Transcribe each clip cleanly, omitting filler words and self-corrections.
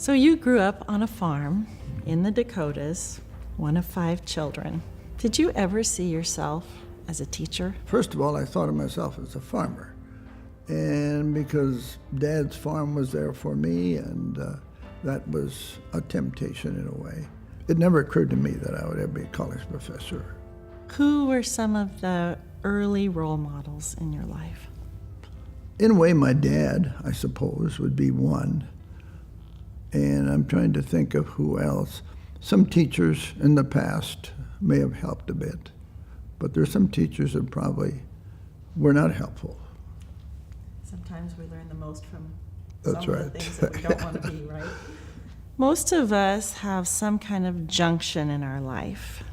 So you grew up on a farm in the Dakotas, one of 5 children. Did you ever see yourself as a teacher? First of all, I thought of myself as a farmer. And because Dad's farm was there for me, and that was a temptation in a way. It never occurred to me that I would ever be a college professor. Who were some of the early role models in your life? In a way, my dad, I suppose, would be one. And I'm trying to think of who else. Some teachers in the past may have helped a bit, but there's some teachers that probably were not helpful. Sometimes we learn the most from That's some right. of the things that we don't want to be, right? Most of us have some kind of junction in our life.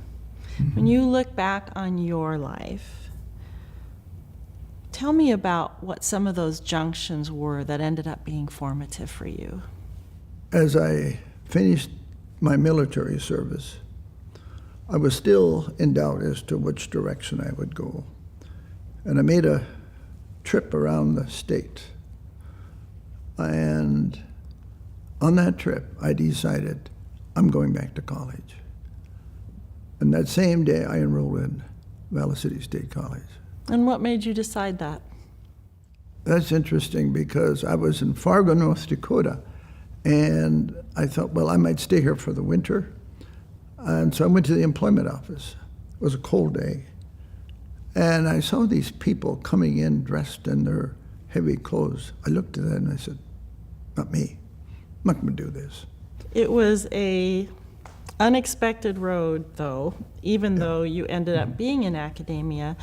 When you look back on your life, tell me about what some of those junctions were that ended up being formative for you. As I finished my military service, I was still in doubt as to which direction I would go. And I made a trip around the state. And on that trip, I decided I'm going back to college. And that same day, I enrolled in Walla City State College. And what made you decide that? That's interesting because I was in Fargo, North Dakota, and I thought, well, I might stay here for the winter. And so I went to the employment office. It was a cold day. And I saw these people coming in dressed in their heavy clothes. I looked at that and I said, not me. I'm not going to do this. It was a unexpected road, though, even though you ended up being in academia,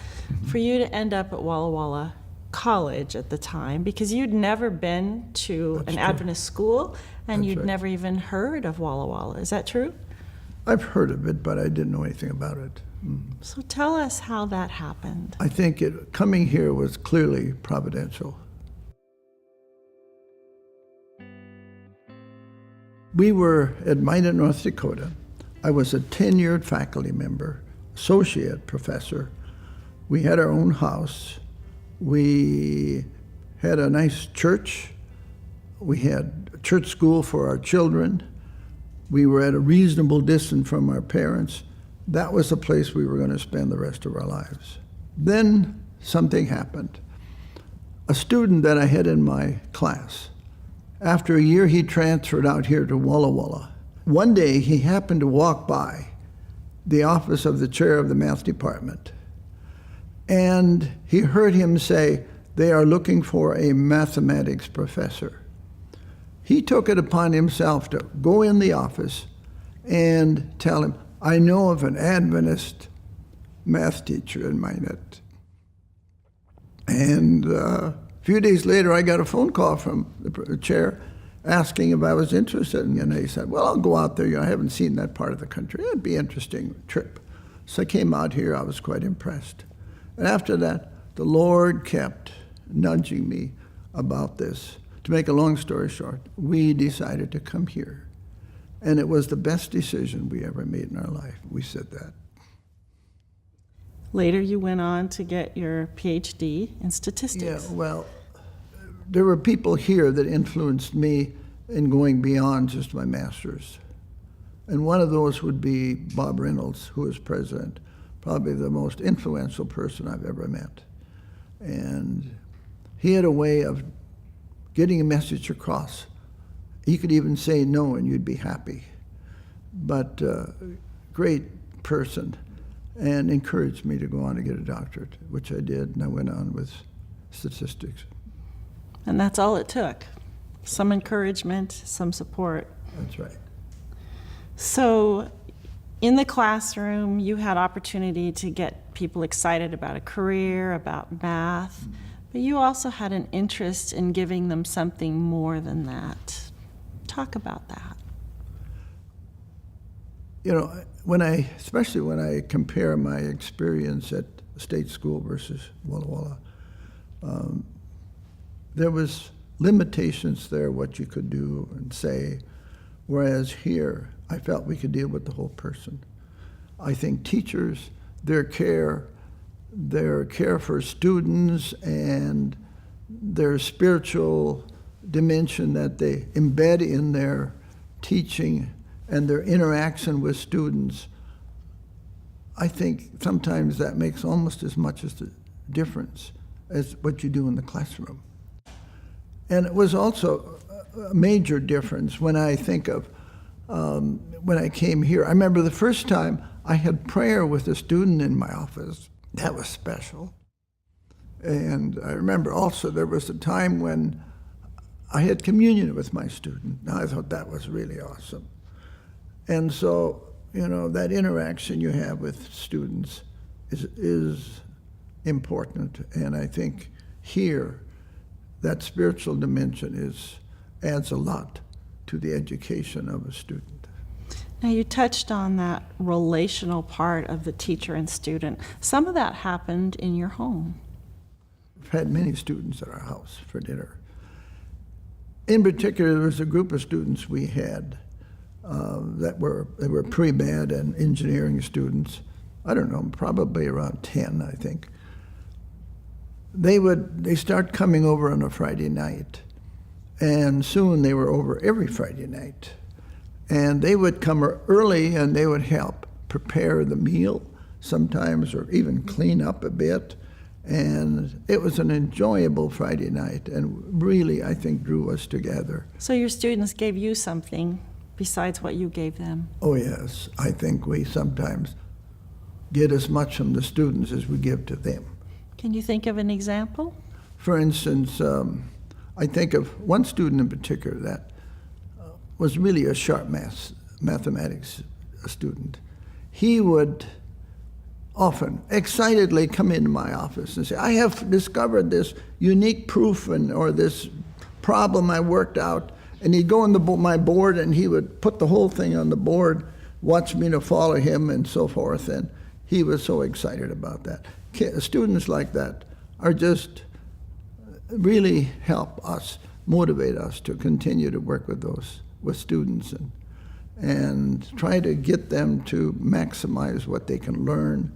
for you to end up at Walla Walla College at the time, because you'd never been to an Adventist school, and you'd never even heard of Walla Walla. Is that true? I've heard of it, but I didn't know anything about it. So tell us how that happened. I think coming here was clearly providential. We were at Minot, North Dakota. I was a tenured faculty member, associate professor. We had our own house. We had a nice church. We had a church school for our children. We were at a reasonable distance from our parents. That was the place we were going to spend the rest of our lives. Then something happened. A student that I had in my class, after a year, he transferred out here to Walla Walla. One day, he happened to walk by the office of the chair of the math department, and he heard him say, they are looking for a mathematics professor. He took it upon himself to go in the office and tell him, I know of an Adventist math teacher in Minot. And a few days later, I got a phone call from the chair asking if I was interested. And he said, well, I'll go out there. I haven't seen that part of the country. It'd be an interesting trip. So I came out here. I was quite impressed. And after that, the Lord kept nudging me about this. To make a long story short, we decided to come here. And it was the best decision we ever made in our life. We said that. Later, you went on to get your PhD in statistics. Yeah, well, there were people here that influenced me in going beyond just my master's. And one of those would be Bob Reynolds, who was president, probably the most influential person I've ever met. And he had a way of getting a message across. He could even say no and you'd be happy. But great person, and encouraged me to go on to get a doctorate, which I did, and I went on with statistics. And that's all it took. Some encouragement, some support. That's right. So in the classroom, you had opportunity to get people excited about a career, about math, but you also had an interest in giving them something more than that. Talk about that. You know, especially when I compare my experience at state school versus Walla Walla, there was limitations there, what you could do and say, whereas here, I felt we could deal with the whole person. I think teachers, their care for students and their spiritual dimension that they embed in their teaching and their interaction with students, I think sometimes that makes almost as much as the difference as what you do in the classroom. And it was also a major difference when I think of when I came here. I remember the first time I had prayer with a student in my office. That was special. And I remember also there was a time when I had communion with my student. Now I thought that was really awesome. And so, you know, that interaction you have with students is important. And I think here, that spiritual dimension adds a lot to the education of a student. Now, you touched on that relational part of the teacher and student. Some of that happened in your home. I've had many students at our house for dinner. In particular, there was a group of students we had they were pre-med and engineering students. I don't know, probably around 10, I think. They start coming over on a Friday night, and soon they were over every Friday night. And they would come early and they would help prepare the meal sometimes, or even clean up a bit. And it was an enjoyable Friday night, and really, I think, drew us together. So your students gave you something besides what you gave them? Oh yes, I think we sometimes get as much from the students as we give to them. Can you think of an example? For instance, I think of one student in particular that was really a sharp mathematics student. He would often excitedly come into my office and say, I have discovered this unique proof or this problem I worked out. And he'd go on my board and he would put the whole thing on the board, watch me to follow him and so forth. And he was so excited about that. Students like that are just really help us, motivate us to continue to work with students and try to get them to maximize what they can learn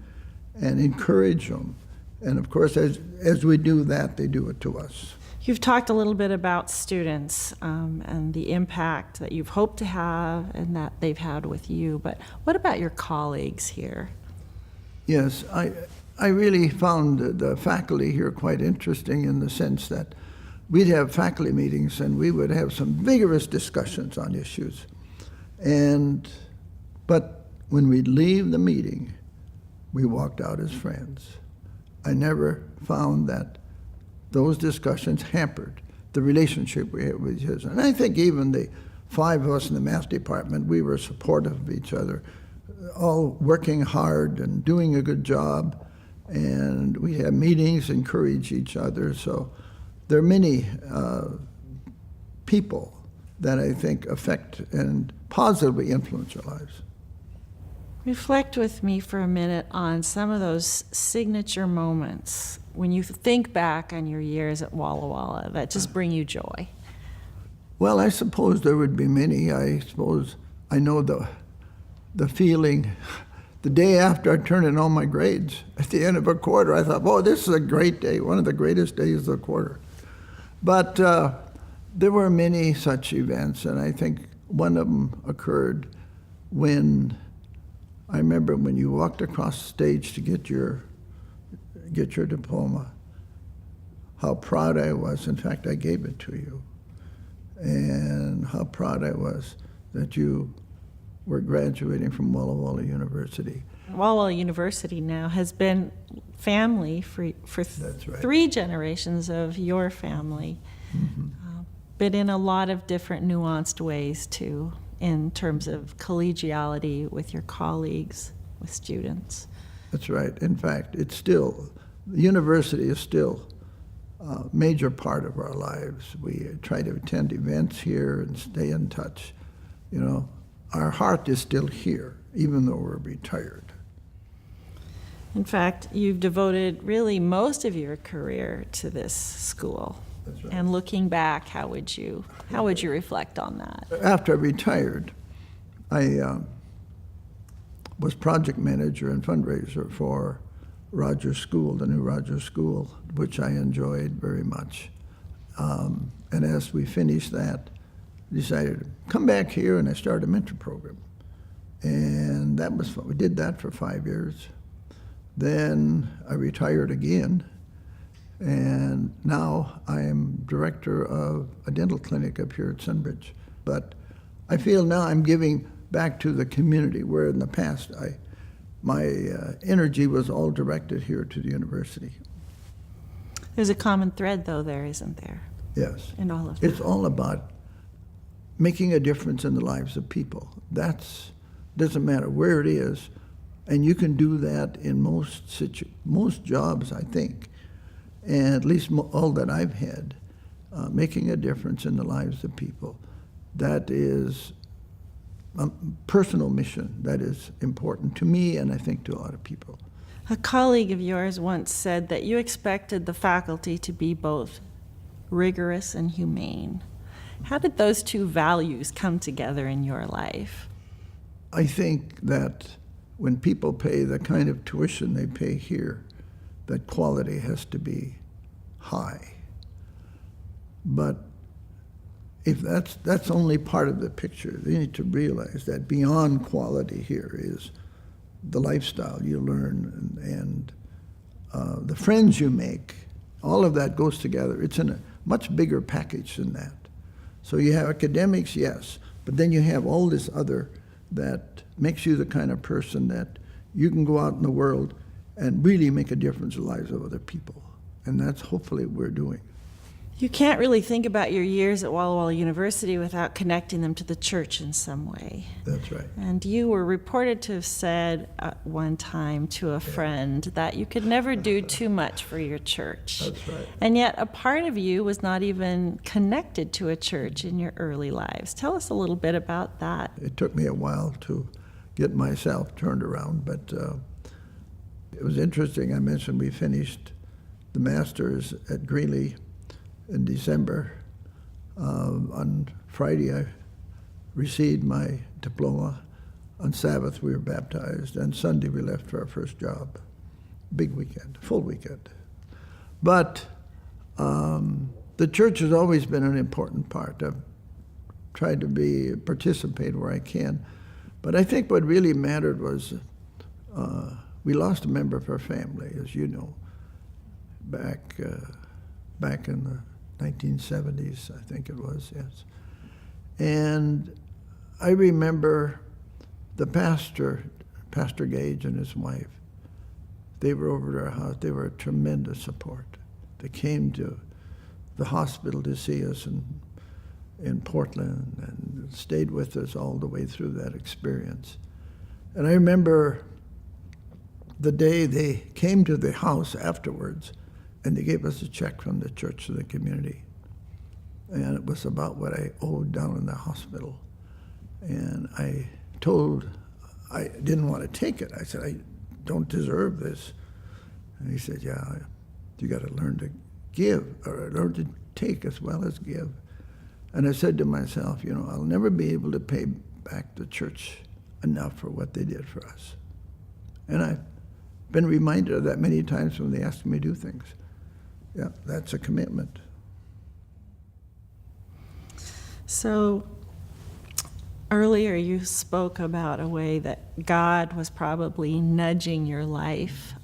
and encourage them. And of course, as we do that, they do it to us. You've talked a little bit about students and the impact that you've hoped to have and that they've had with you, but what about your colleagues here? Yes, I really found the faculty here quite interesting in the sense that we'd have faculty meetings and we would have some vigorous discussions on issues. But when we'd leave the meeting, we walked out as friends. I never found that those discussions hampered the relationship we had with each other. And I think even the 5 of us in the math department, we were supportive of each other, all working hard and doing a good job. And we had meetings, encourage each other. So there are many people that I think affect and positively influence our lives. Reflect with me for a minute on some of those signature moments when you think back on your years at Walla Walla that just bring you joy. Well, I suppose there would be many. I suppose I know the feeling the day after I turned in all my grades at the end of a quarter. I thought, oh, this is a great day, one of the greatest days of the quarter. But there were many such events, and I think one of them occurred when I remember when you walked across the stage to get your diploma, how proud I was. In fact, I gave it to you. And how proud I was that you were graduating from Walla Walla University. Walla Walla University now has been family for That's right. 3 generations of your family, but in a lot of different nuanced ways too, in terms of collegiality with your colleagues, with students. That's right. In fact, the university is still a major part of our lives. We try to attend events here and stay in touch. You know, our heart is still here, even though we're retired. In fact, you've devoted really most of your career to this school. That's right. And looking back, how would you reflect on that? After I retired, I was project manager and fundraiser for Rogers School, the new Rogers School, which I enjoyed very much. And as we finished that, decided to come back here, and I started a mentor program. And that was fun. We did that for 5 years. Then I retired again, and now I am director of a dental clinic up here at Sunbridge. But I feel now I'm giving back to the community, where in the past my energy was all directed here to the university. There's a common thread, though, there, isn't there? Yes. In all of that. It's all about making a difference in the lives of people. Doesn't matter where it is, and you can do that in most jobs, I think, and at least all that I've had, making a difference in the lives of people. That is a personal mission that is important to me, and I think to a lot of people. A colleague of yours once said that you expected the faculty to be both rigorous and humane. How did those two values come together in your life? I think that when people pay the kind of tuition they pay here, that quality has to be high. But if that's only part of the picture, you need to realize that beyond quality here is the lifestyle you learn and the friends you make. All of that goes together. It's in a much bigger package than that. So you have academics, yes, but then you have all this other that makes you the kind of person that you can go out in the world and really make a difference in the lives of other people. And that's hopefully what we're doing. You can't really think about your years at Walla Walla University without connecting them to the church in some way. That's right. And you were reported to have said at one time to a friend that you could never do too much for your church. That's right. And yet a part of you was not even connected to a church in your early lives. Tell us a little bit about that. It took me a while to get myself turned around, but it was interesting. I mentioned we finished the master's at Greeley in December. On Friday, I received my diploma. On Sabbath, we were baptized, and Sunday, we left for our first job. Big weekend, full weekend. But the church has always been an important part. I've tried to participate where I can. But I think what really mattered was we lost a member of our family, as you know, back in the 1970s, I think it was, yes. And I remember the pastor, Pastor Gage and his wife, they were over at our house. They were a tremendous support. They came to the hospital to see us in Portland and stayed with us all the way through that experience. And I remember the day they came to the house afterwards, and they gave us a check from the church to the community. And it was about what I owed down in the hospital. And I didn't want to take it. I said, I don't deserve this. And he said, yeah, you got to learn to give, or learn to take as well as give. And I said to myself, I'll never be able to pay back the church enough for what they did for us. And I've been reminded of that many times when they ask me to do things. Yeah, that's a commitment. So earlier you spoke about a way that God was probably nudging your life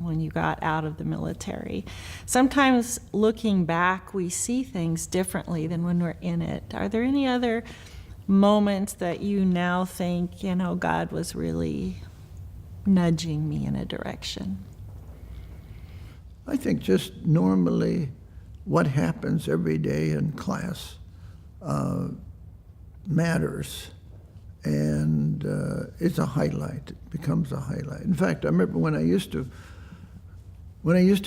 when you got out of the military. Sometimes looking back, we see things differently than when we're in it. Are there any other moments that you now think, God was really nudging me in a direction? I think just normally what happens every day in class matters, and it's a highlight. It becomes a highlight. In fact, I remember when I used to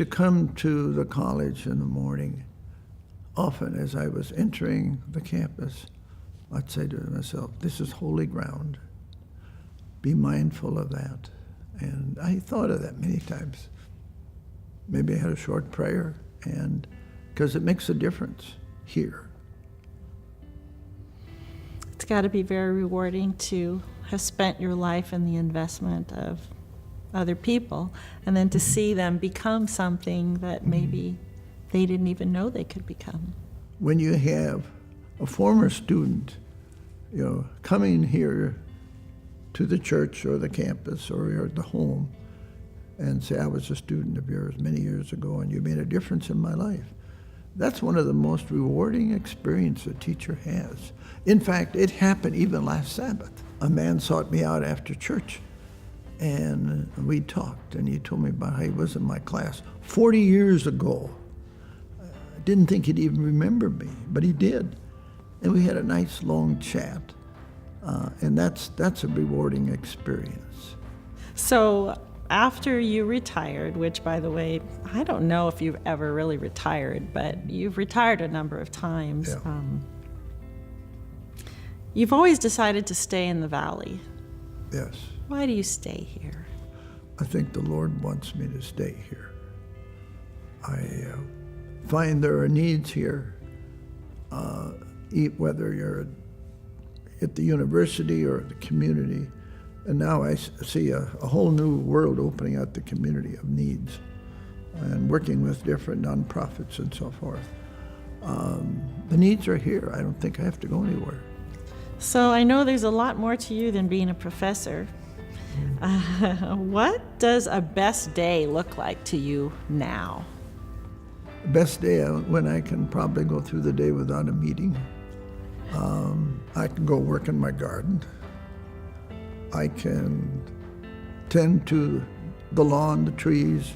come to the college in the morning, often as I was entering the campus, I'd say to myself, this is holy ground. Be mindful of that. And I thought of that many times. Maybe I had a short prayer, and because it makes a difference here. It's got to be very rewarding to have spent your life in the investment of other people, and then to see them become something that maybe they didn't even know they could become. When you have a former student, coming here to the church or the campus or the home and say, I was a student of yours many years ago and you made a difference in my life. That's one of the most rewarding experiences a teacher has. In fact, it happened even last Sabbath. A man sought me out after church and we talked, and he told me about how he was in my class 40 years ago. I didn't think he'd even remember me, but he did. And we had a nice long chat, and that's a rewarding experience. So after you retired, which, by the way, I don't know if you've ever really retired, but you've retired a number of times. Yeah. You've always decided to stay in the valley. Yes. Why do you stay here? I think the Lord wants me to stay here. I find there are needs here, whether you're at the university or the community. And now I see a whole new world opening out the community of needs and working with different nonprofits and so forth. The needs are here. I don't think I have to go anywhere. So I know there's a lot more to you than being a professor. What does a best day look like to you now? The best day when I can probably go through the day without a meeting. I can go work in my garden. I can tend to the lawn, the trees,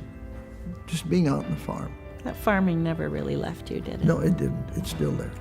just being out on the farm. That farming never really left you, did it? No, it didn't. It's still there.